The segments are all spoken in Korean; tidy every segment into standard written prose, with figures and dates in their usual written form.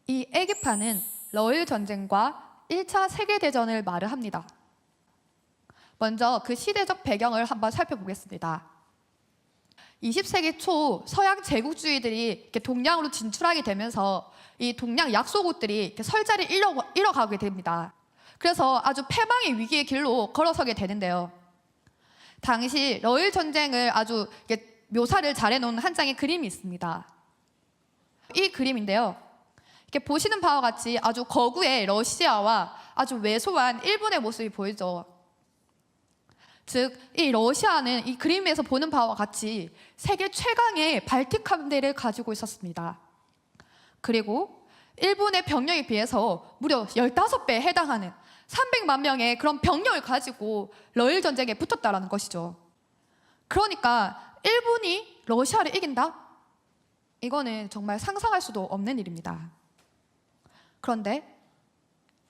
이 애기파는 러일 전쟁과 1차 세계대전을 말을 합니다. 먼저 그 시대적 배경을 한번 살펴보겠습니다. 20세기 초 서양 제국주의들이 이렇게 동양으로 진출하게 되면서 이 동양 약소국들이 이렇게 설자를 잃어가게 됩니다. 그래서 아주 패망의 위기의 길로 걸어서게 되는데요. 당시 러일 전쟁을 아주 묘사를 잘해놓은 한 장의 그림이 있습니다. 이 그림인데요. 이렇게 보시는 바와 같이 아주 거구의 러시아와 아주 왜소한 일본의 모습이 보이죠. 즉, 이 러시아는 이 그림에서 보는 바와 같이 세계 최강의 발틱 함대를 가지고 있었습니다. 그리고 일본의 병력에 비해서 무려 15배에 해당하는 300만 명의 그런 병력을 가지고 러일 전쟁에 붙었다는 것이죠. 그러니까 일본이 러시아를 이긴다? 이거는 정말 상상할 수도 없는 일입니다. 그런데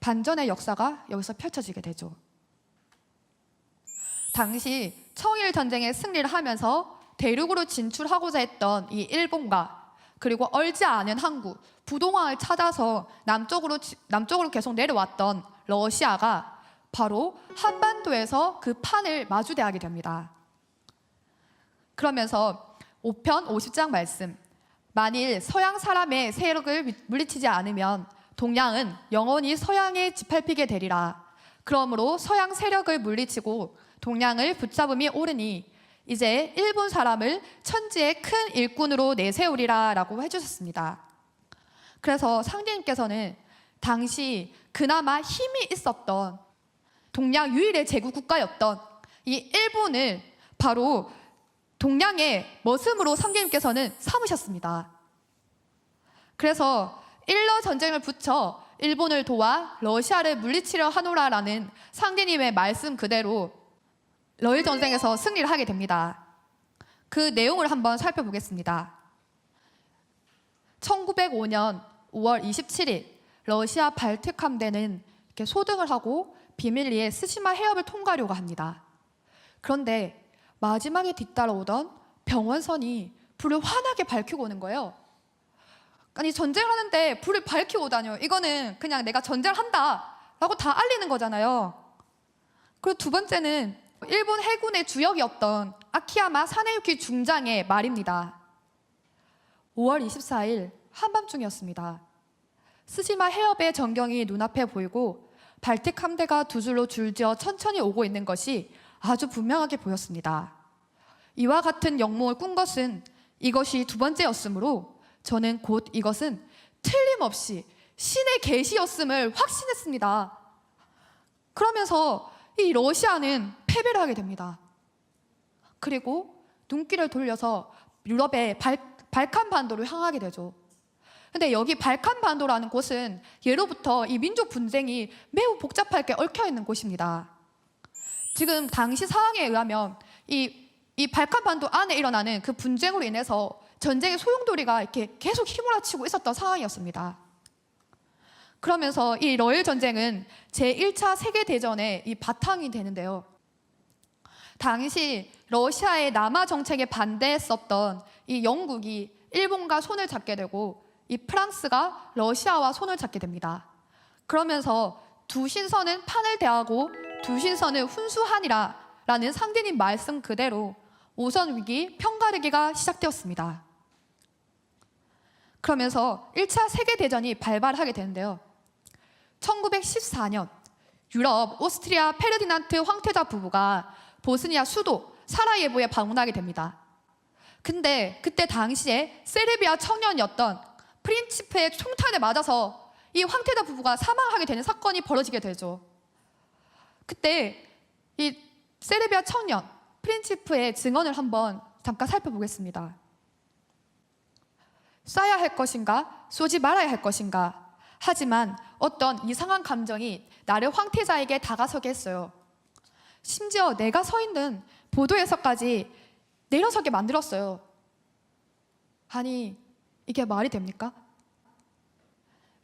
반전의 역사가 여기서 펼쳐지게 되죠. 당시 청일 전쟁에 승리를 하면서 대륙으로 진출하고자 했던 이 일본과 그리고 얼지 않은 항구 부동항을 찾아서 남쪽으로 계속 내려왔던 러시아가 바로 한반도에서 그 판을 마주대하게 됩니다. 그러면서 5편 50장 말씀, 만일 서양 사람의 세력을 물리치지 않으면 동양은 영원히 서양에 짓밟히게 되리라. 그러므로 서양 세력을 물리치고 동양을 붙잡음이 옳으니 이제 일본 사람을 천지의 큰 일꾼으로 내세우리라 라고 해주셨습니다. 그래서 상대님께서는 당시 그나마 힘이 있었던 동양 유일의 제국 국가였던 이 일본을 바로 동양의 머슴으로 상대님께서는 삼으셨습니다. 그래서 일러 전쟁을 붙여 일본을 도와 러시아를 물리치려 하노라라는 상대님의 말씀 그대로 러일 전쟁에서 승리를 하게 됩니다. 그 내용을 한번 살펴보겠습니다. 1905년 5월 27일 러시아 발틱 함대는 이렇게 소등을 하고 비밀리에 스시마 해협을 통과하려고 합니다. 그런데 마지막에 뒤따라오던 병원선이 불을 환하게 밝히고 오는 거예요. 아니, 전쟁을 하는데 불을 밝히고 오다뇨. 이거는 그냥 내가 전쟁을 한다 라고 다 알리는 거잖아요. 그리고 두 번째는 일본 해군의 주역이었던 아키야마 사네유키 중장의 말입니다. 5월 24일 한밤중이었습니다. 스시마 해협의 전경이 눈앞에 보이고 발틱 함대가 두 줄로 줄지어 천천히 오고 있는 것이 아주 분명하게 보였습니다. 이와 같은 영몽을 꾼 것은 이것이 두 번째였으므로 저는 곧 이것은 틀림없이 신의 계시였음을 확신했습니다. 그러면서 이 러시아는 패배를 하게 됩니다. 그리고 눈길을 돌려서 유럽의 발칸 반도를 향하게 되죠. 근데 여기 발칸 반도라는 곳은 예로부터 이 민족 분쟁이 매우 복잡하게 얽혀 있는 곳입니다. 지금 당시 상황에 의하면 이 발칸 반도 안에 일어나는 그 분쟁으로 인해서 전쟁의 소용돌이가 이렇게 계속 휘몰아치고 있었던 상황이었습니다. 그러면서 이 러일 전쟁은 제1차 세계대전의 이 바탕이 되는데요. 당시 러시아의 남하 정책에 반대했었던 이 영국이 일본과 손을 잡게 되고 이 프랑스가 러시아와 손을 잡게 됩니다. 그러면서 두 신선은 판을 대하고 두 신선은 훈수하니라 라는 상대님 말씀 그대로 오선 위기 편가르기가 시작되었습니다. 그러면서 1차 세계대전이 발발하게 되는데요. 1914년 유럽 오스트리아 페르디난트 황태자 부부가 보스니아 수도 사라예보에 방문하게 됩니다. 근데 그때 당시에 세르비아 청년이었던 프린치프의 총탄에 맞아서 이 황태자 부부가 사망하게 되는 사건이 벌어지게 되죠. 그때 이 세르비아 청년 프린치프의 증언을 한번 잠깐 살펴보겠습니다. 쏴야 할 것인가, 쏘지 말아야 할 것인가. 하지만 어떤 이상한 감정이 나를 황태자에게 다가서게 했어요. 심지어 내가 서 있는 보도에서까지 내려서게 만들었어요. 아니, 이게 말이 됩니까?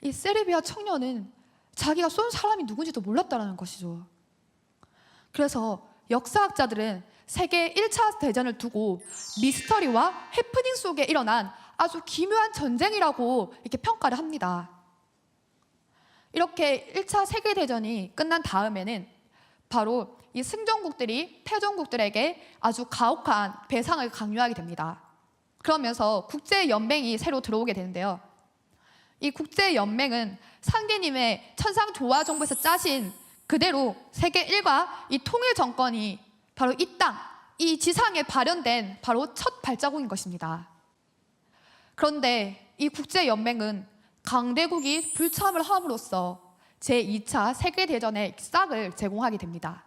이 세르비아 청년은 자기가 쏜 사람이 누군지도 몰랐다는 것이죠. 그래서 역사학자들은 세계 1차 대전을 두고 미스터리와 해프닝 속에 일어난 아주 기묘한 전쟁이라고 이렇게 평가를 합니다. 이렇게 1차 세계대전이 끝난 다음에는 바로 이 승전국들이 패전국들에게 아주 가혹한 배상을 강요하게 됩니다. 그러면서 국제연맹이 새로 들어오게 되는데요. 이 국제연맹은 상대님의 천상조화정부에서 짜신 그대로 세계 1과 이 통일 정권이 바로 이 땅, 이 지상에 발현된 바로 첫 발자국인 것입니다. 그런데 이 국제연맹은 강대국이 불참을 함으로써 제2차 세계대전의 싹을 제공하게 됩니다.